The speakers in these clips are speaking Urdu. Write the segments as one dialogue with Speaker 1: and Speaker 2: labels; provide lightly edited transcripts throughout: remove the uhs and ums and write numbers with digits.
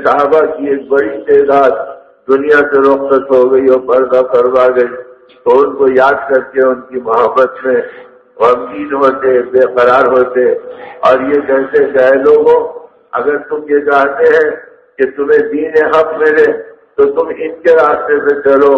Speaker 1: صحابہ کی ایک بڑی تعداد دنیا سے رخصت ہو گئی اور پردہ فرما گئی، تو ان کو یاد کر کے ان کی محبت میں غمگین ہوتے، بے قرار ہوتے اور یہ کہتے کہ اے لوگوں، اگر تم یہ چاہتے ہیں کہ تمہیں دین حق ملے تو تم ان کے راستے سے چلو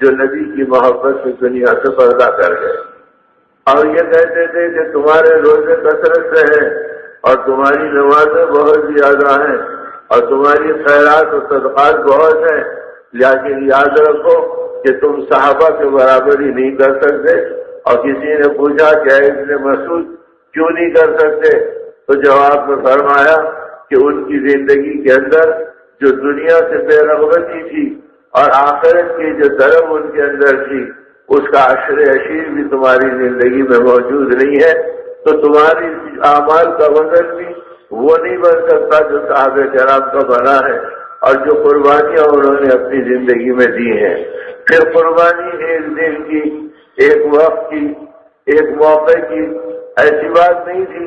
Speaker 1: جو نبی کی محبت سے دنیا سے پردہ کر گئے۔ اور یہ کہتے تھے کہ تمہارے روزے کثرت سے ہیں اور تمہاری نمازیں بہت زیادہ ہیں اور تمہاری خیرات و صدقات بہت ہیں، لیکن یاد رکھو کہ تم صحابہ کے برابر ہی نہیں کر سکتے۔ اور کسی نے پوچھا کہ ابن مسعود کیوں نہیں کر سکتے، تو جواب میں فرمایا کہ ان کی زندگی کے اندر جو دنیا سے بے رغبتی تھی اور آخرت کی جو طلب ان کے اندر تھی، اس کا عشر عشیر بھی تمہاری زندگی میں موجود نہیں ہے، تو تمہاری اعمال کا وزن بھی وہ نہیں بن سکتا جو صحابہ کرام کا بنا ہے اور جو قربانیاں انہوں نے اپنی زندگی میں دی ہیں۔ پھر قربانی ایک دن کی، ایک وقت کی، ایک موقع کی ایسی بات نہیں تھی،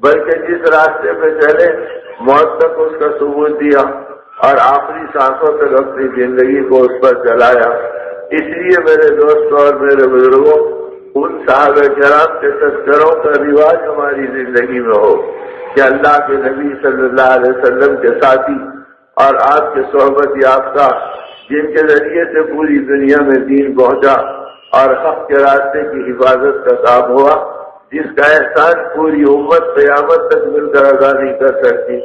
Speaker 1: بلکہ جس راستے پہ چلے موت تک اس کا ثبوت دیا اور آخری سانسوں تک اپنی زندگی کو اس پر چلایا۔ اس لیے میرے دوستوں اور میرے بزرگوں، ان صحابہ کرام کے تذکروں کا رواج ہماری زندگی میں ہو کہ اللہ کے نبی صلی اللہ علیہ وسلم کے ساتھی اور آپ کے صحبت یافتہ، جن کے ذریعے سے پوری دنیا میں دین پہنچا اور حق کے راستے کی حفاظت کا کام ہوا، جس کا احسان پوری امت قیامت تک مل کر ادا نہیں کر سکتی،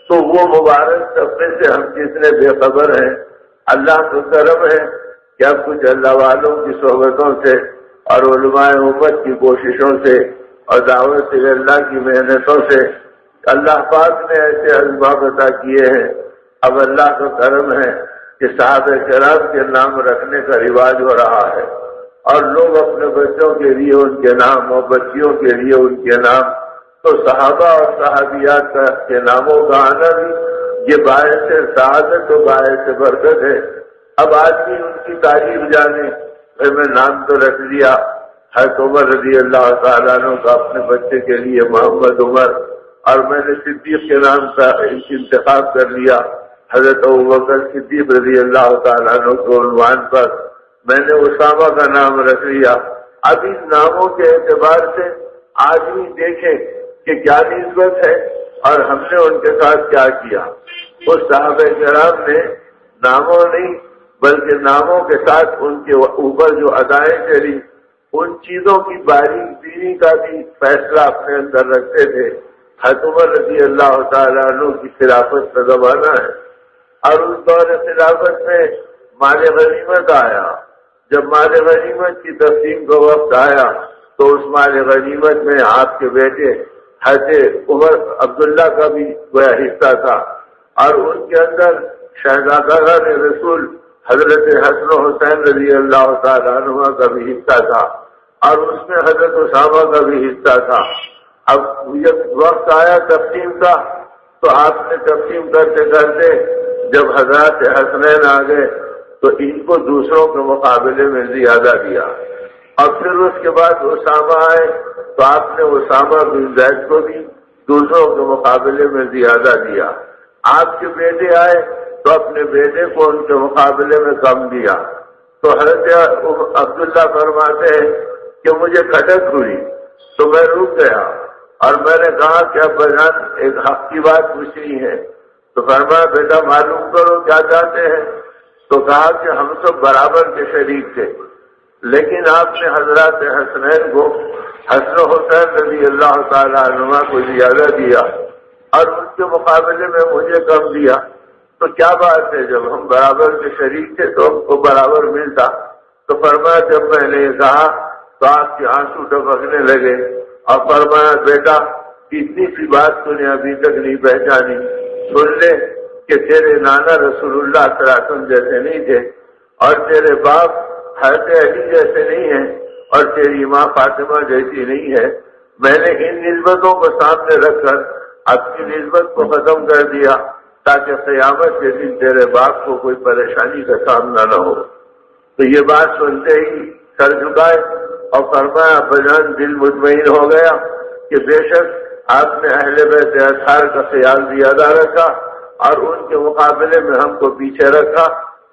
Speaker 1: تو وہ مبارک طبقے سے ہم جتنے بے خبر ہیں، اللہ کا کرم ہے کہ اب کچھ اللہ والوں کی صحبتوں سے اور علماء امت کی کوششوں سے اور دعوت اللہ کی محنتوں سے اللہ پاک نے ایسے اسباب عطا کیے ہیں۔ اب اللہ کا کرم ہے کہ صحابہ کرام کے نام رکھنے کا رواج ہو رہا ہے اور لوگ اپنے بچوں کے لیے ان کے نام اور بچیوں کے لیے ان کے نام، تو صحابہ اور صحابیات کے ناموں کا آنا بھی یہ باعث سعادت و باعث برکت ہے۔ اب آدمی ان کی تعریف جانے، میں نام تو رکھ دیا حضرت عمر رضی اللہ تعالیٰ عنہ کا اپنے بچے کے لیے محمد عمر، اور میں نے صدیق کے نام کا انتخاب کر لیا حضرت ابوبکر صدیق رضی اللہ تعالیٰ عنہ کے عنوان پر میں نے اسامہ کا نام رکھ لیا۔ اب ان ناموں کے اعتبار سے آدمی دیکھے کہ کیا نسبت ہے اور ہم نے ان کے ساتھ کیا کیا۔ اس صحابہ کرام نے ناموں نہیں بلکہ ناموں کے ساتھ ان کے اوپر جو ادائیں چلی، ان چیزوں کی باریک بینی کا بھی فیصلہ اپنے اندر رکھتے تھے۔ حضرت عمر رضی اللہ تعالیٰ عنہ کی خلافت کا زمانہ ہے اور اس دور خلافت میں مال غنیمت آیا۔ جب مال غنیمت کی تقسیم کا وقت آیا تو اس مال غنیمت میں آپ کے بیٹے حضرت عمر عبداللہ کا بھی حصہ تھا اور ان کے اندر شہزادہ رسول حضرت حسن و حسین رضی اللہ تعالیٰ عنہ کا بھی حصہ تھا اور اس میں حضرت اسامہ کا بھی حصہ تھا۔ اب جب وقت آیا تقسیم کا تو آپ نے تقسیم کرتے کرتے جب حضرات حسنین آ گئے تو ان کو دوسروں کے مقابلے میں زیادہ دیا، اور پھر اس کے بعد اسامہ آئے تو آپ نے اسامہ بن زید کو بھی دوسروں کے مقابلے میں زیادہ دیا۔ آپ کے بیٹے آئے تو اپنے بیٹے کو ان کے مقابلے میں کم دیا۔ تو حضرت عبداللہ فرماتے ہیں کہ مجھے کھٹک ہوئی تو میں رک گیا اور میں نے کہا کہ ابا جان ایک حق کی بات پوچھنی ہے۔ تو فرمایا بیٹا معلوم کرو کیا چاہتے ہیں۔ تو کہا کہ ہم سب برابر کے شریک تھے، لیکن آپ نے حضرات حسنین کو حسن و حسین رضی اللہ تعالیٰ عنہ کو زیادہ دیا اور ان کے مقابلے میں مجھے کم دیا۔ تو کیا بات ہے، جب ہم برابر کے شریک تھے تو ہم کو برابر ملتا۔ تو فرمایا جب میں نے یہ کہا تو آپ کے آنسو ٹپکنے لگے اور فرمایا بیٹا اتنی سی بات تو نے ابھی تک نہیں پہچانی، سن لے کہ تیرے نانا رسول اللہ صلی اللہ علیہ وسلم جیسے نہیں تھے اور تیرے باپ حضرت علی جیسے نہیں ہیں اور تیری ماں فاطمہ جیسی نہیں ہے۔ میں نے ان نسبتوں کو سامنے رکھ کر اپنی نسبت کو ختم کر دیا تاکہ قیامت کے دن تیرے باپ کو کوئی پریشانی کا سامنا نہ ہو۔ تو یہ بات سنتے ہی سر جھکائے اور فرمایا بجان دل مطمئن ہو گیا کہ بے شک آپ نے اہل بیت اطہار کا خیال زیادہ رکھا اور ان کے مقابلے میں ہم کو پیچھے رکھا،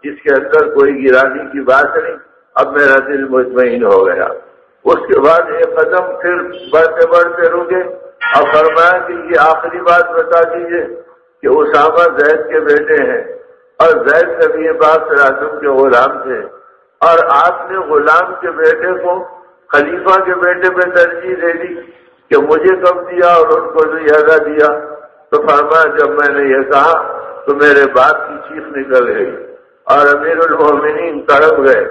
Speaker 1: جس کے اندر کوئی گرانی کی بات نہیں۔ اب میرا دل مطمئن ہو گیا۔ اس کے بعد ایک قدم پھر بڑھتے بڑھتے رکے اور فرمایا کہ یہ آخری بات بتا دیجیے کہ اسامہ زید کے بیٹے ہیں اور زید نبی پاک صلی اللہ علیہ وسلم کے غلام تھے، اور آپ نے غلام کے بیٹے کو خلیفہ کے بیٹے پہ ترجیح دے دی کہ مجھے کم دیا اور ان کو زیادہ دیا۔ تو فرمایا جب میں نے یہ کہا تو میرے باپ کی چیخ نکل گئی اور امیر المومنین تڑپ گئے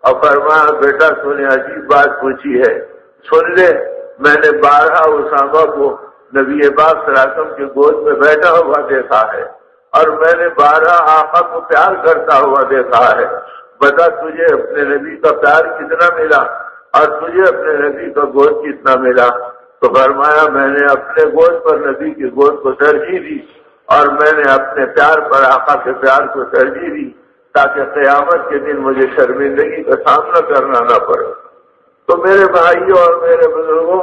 Speaker 1: اور فرمایا بیٹا تو نے عجیب بات پوچھی ہے، سن لے، میں نے 12 اسامہ کو نبی پاک صلی اللہ علیہ وسلم کی گود میں بیٹھا ہوا دیکھا ہے اور میں نے 12 آقا کو پیار کرتا ہوا دیکھا ہے، بتا تجھے اپنے نبی کا پیار کتنا ملا اور تجھے اپنے نبی کا گود کتنا ملا؟ تو فرمایا میں نے اپنے گود پر نبی کی گود کو ترجیح دی اور میں نے اپنے پیار پر آقا کے پیار کو ترجیح دی تاکہ قیامت کے دن مجھے شرمندگی کا سامنا کرنا نہ پڑے۔ تو میرے بھائیوں اور میرے بزرگوں،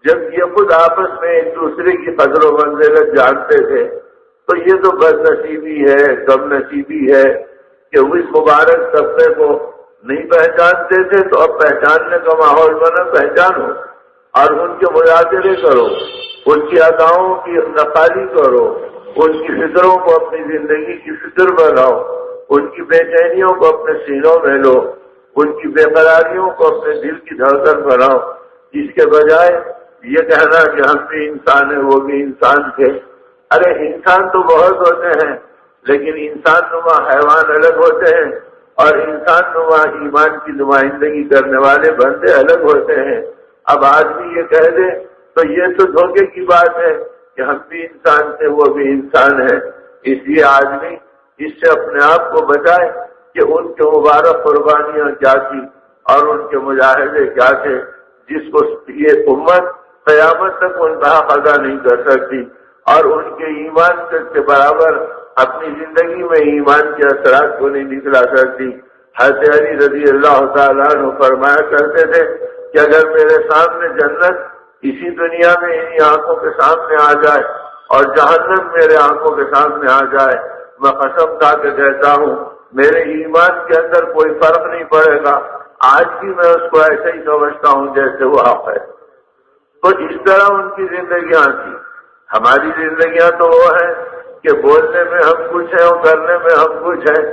Speaker 1: جب یہ خود آپس میں ایک دوسرے کی قدر و منزلت جانتے تھے تو یہ تو بد نصیبی ہے، کم نصیبی ہے کہ اس مبارک طبقے کو نہیں پہچانتے تھے تو اب پہچاننے کا ماحول بنا، پہچانو اور ان کے مذاکرے کرو، ان کی اداؤں کی نقالی کرو، ان کی فکروں کو اپنی زندگی کی فکر بناؤ، ان کی بے چینیوں کو اپنے سینوں میں لو، ان کی بے قراریوں کو اپنے دل کی دھڑکن بناؤ، اس کے بجائے یہ کہنا کہ ہم بھی انسان ہیں وہ بھی انسان تھے۔ ارے انسان تو بہت ہوتے ہیں لیکن انسان نما حیوان الگ ہوتے ہیں اور انسان نما ایمان کی نمائندگی کرنے والے بندے الگ ہوتے ہیں۔ اب آدمی یہ کہہ دے تو یہ تو دھوکے کی بات ہے کہ ہم بھی انسان تھے وہ بھی انسان ہے۔ اس لیے آدمی اس سے اپنے آپ کو بچائے کہ ان کے مبارک قربانیاں کیا تھی اور ان کے مجاہدے کیا تھے، جس کو یہ امت قیامت تک انتہا ادا نہیں کر سکتی، اور ان کے ایمان کے برابر اپنی زندگی میں ایمان کے اثرات کو نہیں نکلا سکتی۔ حضرت علی رضی اللہ تعالیٰ عنہ فرمایا کرتے تھے کہ اگر میرے سامنے جنت اسی دنیا میں انہی آنکھوں کے سامنے آ جائے اور جہنم میرے آنکھوں کے سامنے آ جائے، میں قسم کھا کے کہتا ہوں میرے ایمان کے اندر کوئی فرق نہیں پڑے گا، آج بھی میں اس کو ایسے ہی سمجھتا ہوں جیسے وہ آپ ہے۔ تو اس طرح ان کی زندگیاں تھیں۔ ہماری زندگیاں تو وہ ہیں کہ بولنے میں ہم کچھ ہیں اور کرنے میں ہم کچھ ہیں۔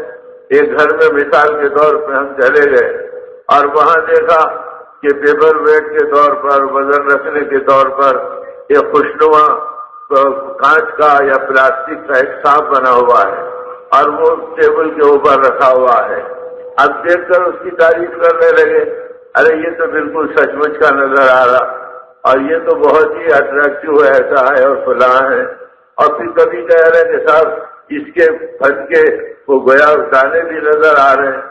Speaker 1: ایک گھر میں مثال کے طور پہ ہم چلے گئے اور وہاں دیکھا کہ پیپر ویٹ کے طور پر، وزن رکھنے کے طور پر ایک خوشنما کانچ کا یا پلاسٹک کا ایک سانپ بنا ہوا ہے اور وہ ٹیبل کے اوپر رکھا ہوا ہے۔ اب دیکھ کر اس کی تعریف کرنے لگے، ارے یہ تو بالکل سچ مچ کا نظر آ رہا اور یہ تو بہت ہی اٹریکٹیو ہے، ایسا ہے اور فلاں ہے۔ اور پھر کبھی کہہ رہے کہ صاحب اس کے پھن کے وہ گویا دانے بھی نظر آ رہے ہیں۔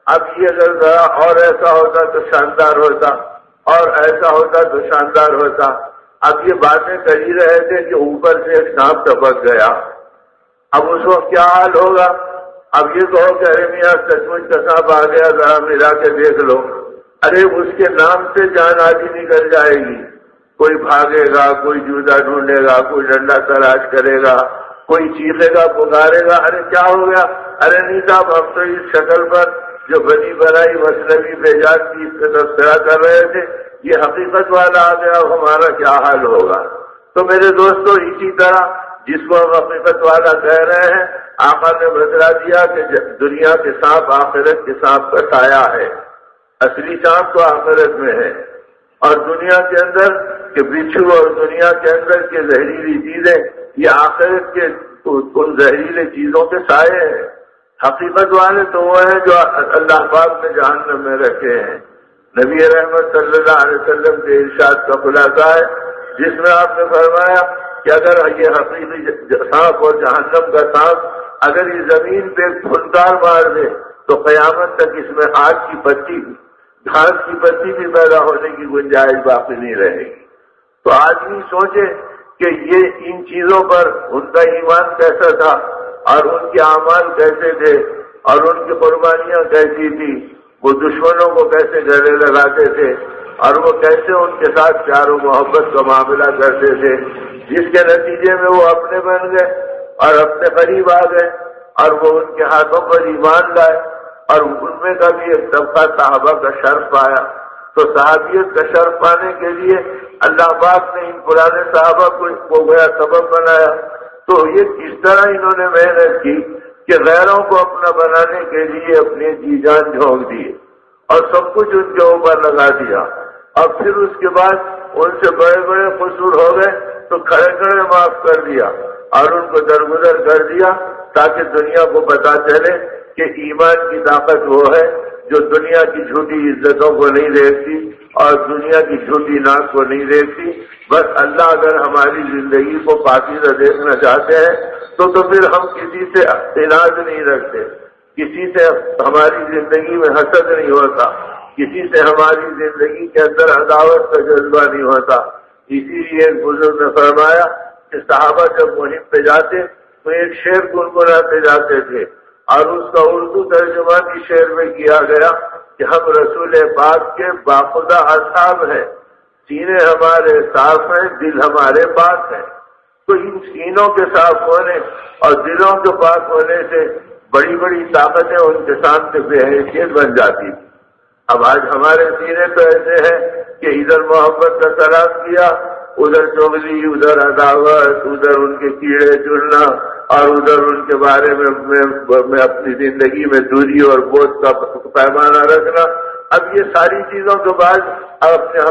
Speaker 1: اب یہ اگر ذرا اور ایسا ہوتا تو شاندار ہوتا اور ایسا ہوتا تو شاندار ہوتا۔ اب یہ باتیں کر ہی رہے تھے کہ اوپر سے ایک سانپ ٹپک گیا۔ اب اس وقت کیا حال ہوگا؟ اب یہ کہو کہ ارے میاں سچ مچ کا سانپ آ گیا، ذرا ملا کے دیکھ لو۔ ارے اس کے نام سے جان آدھی نکل جائے گی۔ کوئی بھاگے گا، کوئی جوتا ڈھونڈے گا، کوئی ڈنڈا تلاش کرے گا، کوئی چیخے گا، پکارے گا، ارے کیا ہو گیا؟ ارے نہیں صاحب ہم تو اس شکل پر جو بنی بنائی مصنوعی بیجات کی اس کا تذکرہ کر رہے تھے، یہ حقیقت والا آ گیا، ہمارا کیا حال ہوگا؟ تو میرے دوستو اسی طرح جس کو ہم حقیقت والا کہہ رہے ہیں، آقا نے بتلا دیا کہ دنیا کے سانپ آخرت کے سانپ کا سایہ ہے، اصلی سانپ تو آخرت میں ہے، اور دنیا کے اندر کہ بچھو اور دنیا کے اندر کے زہریلی چیزیں یہ آخرت کے ان زہریلے چیزوں کے سائے ہیں۔ حقیقت والے تو وہ ہیں جو اللہ پاک نے جہنم میں رکھے ہیں۔ نبی رحمت صلی اللہ علیہ وسلم کے ارشاد کا خلاصہ ہے جس میں آپ نے فرمایا کہ اگر یہ حقیقی سانپ اور جہنم کا سانپ اگر یہ زمین پہ پھنکار مار دے تو قیامت تک اس میں آگ کی پتی، گھاس کی پتی بھی پیدا ہونے کی گنجائش باقی نہیں رہے گی۔ تو آدمی سوچے کہ یہ ان چیزوں پر ان کا ایمان کیسا تھا اور ان کے اعمال کیسے تھے اور ان کی قربانیاں کیسی تھی، وہ دشمنوں کو کیسے گلے لگاتے تھے اور وہ کیسے ان کے ساتھ پیار و محبت کا معاملہ کرتے تھے، جس کے نتیجے میں وہ اپنے بن گئے اور اپنے قریب آ گئے اور وہ ان کے ہاتھوں پر ایمان لائے، اور ان میں کا بھی ایک طبقہ صحابہ کا شرف پایا۔ تو صحابیت کا شرف پانے کے لیے اللہ پاک نے ان پرانے صحابہ کو گویا سبب بنایا۔ تو یہ کس طرح انہوں نے محنت کی کہ غیروں کو اپنا بنانے کے لیے اپنی جی جان جھونک دیے اور سب کچھ ان کے اوپر لگا دیا، اور پھر اس کے بعد ان سے بڑے بڑے قصور ہو گئے تو کھڑے کھڑے معاف کر دیا اور ان کو درگزر کر دیا، تاکہ دنیا کو پتا چلے کہ ایمان کی طاقت وہ ہے جو دنیا کی جھوٹی عزتوں کو نہیں دیکھتی اور دنیا کی جھوٹی ناک کو نہیں دیکھتی۔ بس اللہ اگر ہماری زندگی کو پاکیزہ دیکھنا چاہتے ہیں تو پھر ہم کسی سے اعتراض نہیں رکھتے، کسی سے ہماری زندگی میں حسد نہیں ہوتا، کسی سے ہماری زندگی کے اندر عداوت کا جذبہ نہیں ہوتا۔ اسی لیے ایک بزرگ نے فرمایا کہ صحابہ جب مہم پہ جاتے تو ایک شعر گنگناتے جاتے تھے، اور اس کا اردو ترجمہ بھی شعر میں کیا گیا کہ ہم رسول پاک کے باخدا اصحاب ہیں، سینے ہمارے صاف ہیں، دل ہمارے پاک ہیں۔ تو ان سینوں کے صاف ہونے اور دلوں کے پاک ہونے سے بڑی بڑی طاقتیں ان کے سامنے بے حیثیت بن جاتی تھی۔ اب آج ہمارے سینے تو ایسے ہیں کہ ادھر محبت کا سلام کیا، ادھر چغلی، ادھر عداوت، ادھر ان کے کیڑے چننا، اور ادھر ان کے بارے میں اپنی زندگی میں دوری اور بوجھ کا پیمانہ رکھنا۔ اب یہ ساری چیزوں کے بعد اپنے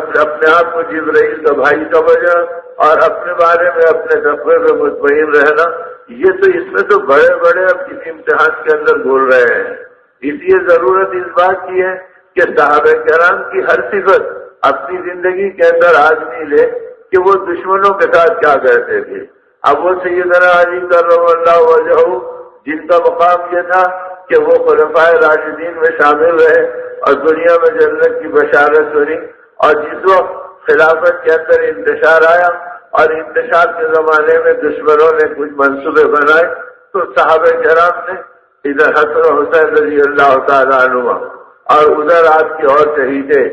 Speaker 1: آپ کو جبرائیل کا بھائی سمجھنا اور اپنے بارے میں اپنے تقوی میں مطمئن رہنا، یہ تو اس میں تو بڑے بڑے اب کسی امتحان کے اندر گھول رہے ہیں۔ اس لیے ضرورت اس بات کی ہے کہ صحابہ کرام کی ہر صفت اپنی زندگی کے اندر آدمی لے کہ وہ دشمنوں کے ساتھ کیا کرتے تھے۔ اب وہ سیدنا علی کرم اللہ وجہہ جن کا مقام یہ تھا کہ وہ خلفائے راشدین میں شامل رہے اور دنیا میں جنت کی بشارت سنی، اور جس وقت خلافت کے اندر انتشار آیا اور انتشار کے زمانے میں دشمنوں نے کچھ منصوبے بنائے تو صحابہ کرام نے ادھر حسن و حسین رضی اللہ تعالیٰ عنہ اور ادھر آپ کی اور شہیدیں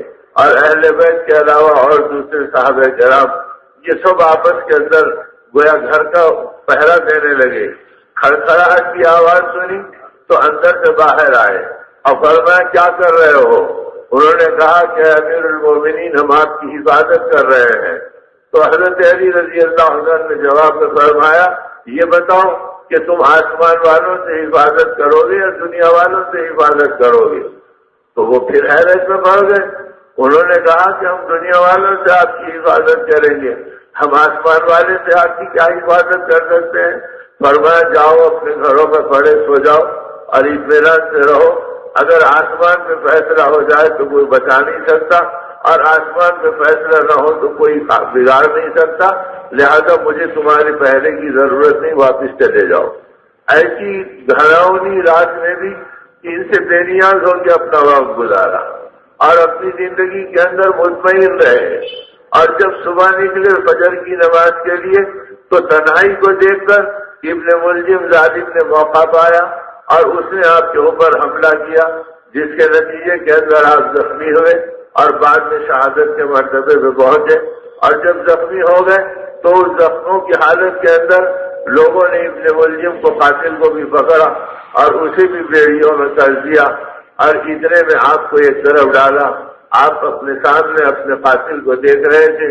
Speaker 1: اور اہل بیت کے علاوہ اور دوسرے صحابہ کرام یہ سب آپس کے اندر گویا گھر کا پہرا دینے لگے۔ کھڑکھڑاہٹ کی آواز سنی تو اندر سے باہر آئے اور فرمایا کیا کر رہے ہو؟ انہوں نے کہا کہ امیر المومنین ہم آپ کی حفاظت کر رہے ہیں۔ تو حضرت علی رضی اللہ عنہ نے جواب میں فرمایا یہ بتاؤ کہ تم آسمان والوں سے حفاظت کرو گے یا دنیا والوں سے حفاظت کرو گے؟ تو وہ پھر حیرت میں پڑ گئے۔ انہوں نے کہا کہ ہم دنیا والوں سے آپ کی حفاظت کریں گے، ہم آسمان والے سے آپ کی کیا حفاظت کر سکتے ہیں؟ فرمایا جاؤ اپنے گھروں میں پڑے سو جاؤ اور اطمینان سے رہو، اگر آسمان میں فیصلہ ہو جائے تو کوئی بچا نہیں سکتا، اور آسمان میں فیصلہ نہ ہو تو کوئی بگاڑ نہیں سکتا، لہذا مجھے تمہارے پہلے کی ضرورت نہیں، واپس چلے جاؤ۔ ایسی گھراؤنی رات میں بھی ان سے بے نیاز ہو کے اپنا وقت گزارا اور اپنی زندگی کے اندر مطمئن رہے، اور جب صبح نکلے فجر کی نماز کے لیے تو تنہائی کو دیکھ کر ابن ملجم ظالم نے موقع پایا اور اس نے آپ کے اوپر حملہ کیا، جس کے نتیجے کے اندر آپ زخمی ہوئے اور بعد میں شہادت کے مرتبے پہ پہنچے۔ اور جب زخمی ہو گئے تو اس زخموں کی حالت کے اندر لوگوں نے ابن ملجم کو قاتل کو بھی پکڑا اور اسے بھی بیڑیوں میں کر دیا، اور اتنے میں آپ کو ایک طرف ڈالا، آپ اپنے سامنے اپنے قاتل کو دیکھ رہے تھے،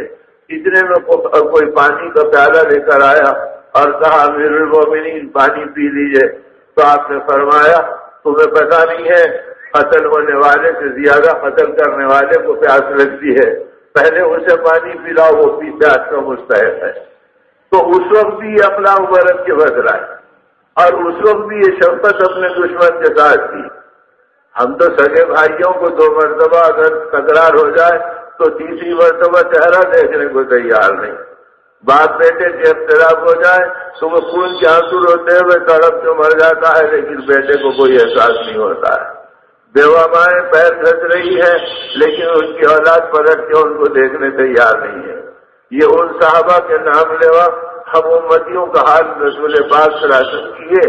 Speaker 1: اتنے میں کوئی پانی کا پیالہ لے کر آیا اور کہا امیر المومنین پانی پی لیجئے۔ تو آپ نے فرمایا تمہیں پتہ نہیں ہے قتل ہونے والے سے زیادہ قتل کرنے والے کو پیاس لگتی ہے، پہلے اسے پانی پلاؤ، وہ پیاس کا مستحق ہے۔ تو اس وقت بھی یہ اخلاق برت کے بدلا ہے، اور اس وقت بھی یہ شفقت اپنے دشمن کے ساتھ تھی۔ ہم تو سگے بھائیوں کو 2 مرتبہ اگر تکرار ہو جائے تو تیسری مرتبہ چہرہ دیکھنے کو تیار نہیں۔ باپ بیٹے کے اختلاف ہو جائے تو وہ خون کے آنسو روتے ہوئے تڑپ کے مر جاتا ہے، لیکن بیٹے کو کوئی احساس نہیں ہوتا ہے۔ بیوہ مائیں پیر دھس رہی ہے لیکن ان کی اولاد پلٹ کے ان کو دیکھنے تیار نہیں ہے۔ یہ ان صحابہ کے نام لیوا ہم امتیوں کا حال رسول پاک صلی اللہ علیہ وسلم کیے،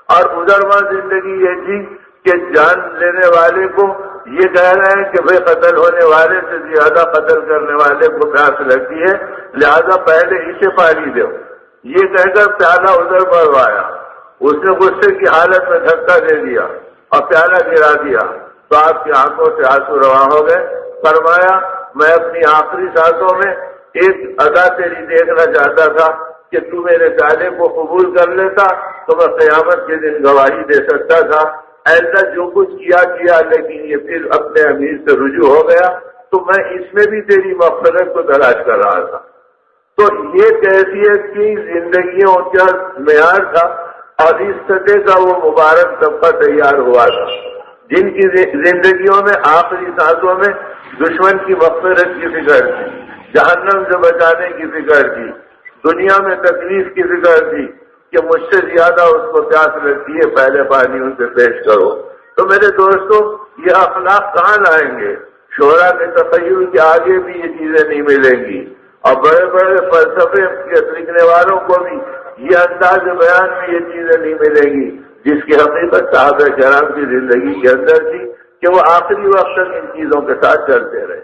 Speaker 1: اور گزرواں زندگی یہ تھی کہ جان لینے والے کو یہ کہہ رہے ہیں کہ بھئی قتل ہونے والے سے زیادہ قتل کرنے والے کو پیاس لگتی ہے، لہذا پہلے اسے پانی دو۔ یہ کہہ کر پیالہ ادھر بڑھوایا، اس نے غصے کی حالت میں دھکا دے دیا اور پیالہ گرا دیا تو آپ کی آنکھوں سے آنسو رواں ہو گئے۔ فرمایا میں اپنی آخری سانسوں میں ایک ادا تیری دیکھنا چاہتا تھا کہ تو میرے پیالے کو قبول کر لیتا تو میں قیامت کے دن گواہی دے سکتا تھا۔ ایسا جو کچھ کیا لیکن یہ پھر اپنے امیر سے رجوع ہو گیا، تو میں اس میں بھی تیری مغفرت کو تلاش کر رہا تھا۔ تو یہ کیفیت کی زندگیوں کا معیار تھا، اور اس سطح کا وہ مبارک طبقہ تیار ہوا تھا جن کی زندگیوں میں آخری سانسوں میں دشمن کی مغفرت کی فکر تھی، جہنم سے بچانے کی فکر تھی، دنیا میں تکلیف کی فکر تھی کہ مجھ سے زیادہ اس کو پیاس لگتی ہے، پہلے پانی ان سے پیش کرو۔ تو میرے دوستوں، یہ اخلاق کہاں لائیں گے؟ شعراء کے تخیل کے آگے بھی یہ چیزیں نہیں ملیں گی، اور بڑے بڑے فلسفے لکھنے والوں کو بھی یہ انداز بیان میں یہ چیزیں نہیں ملیں گی جس کی حقیقت صحابہ کرام کی زندگی کے اندر تھی کہ وہ آخری وقت تک ان چیزوں کے ساتھ چلتے رہے۔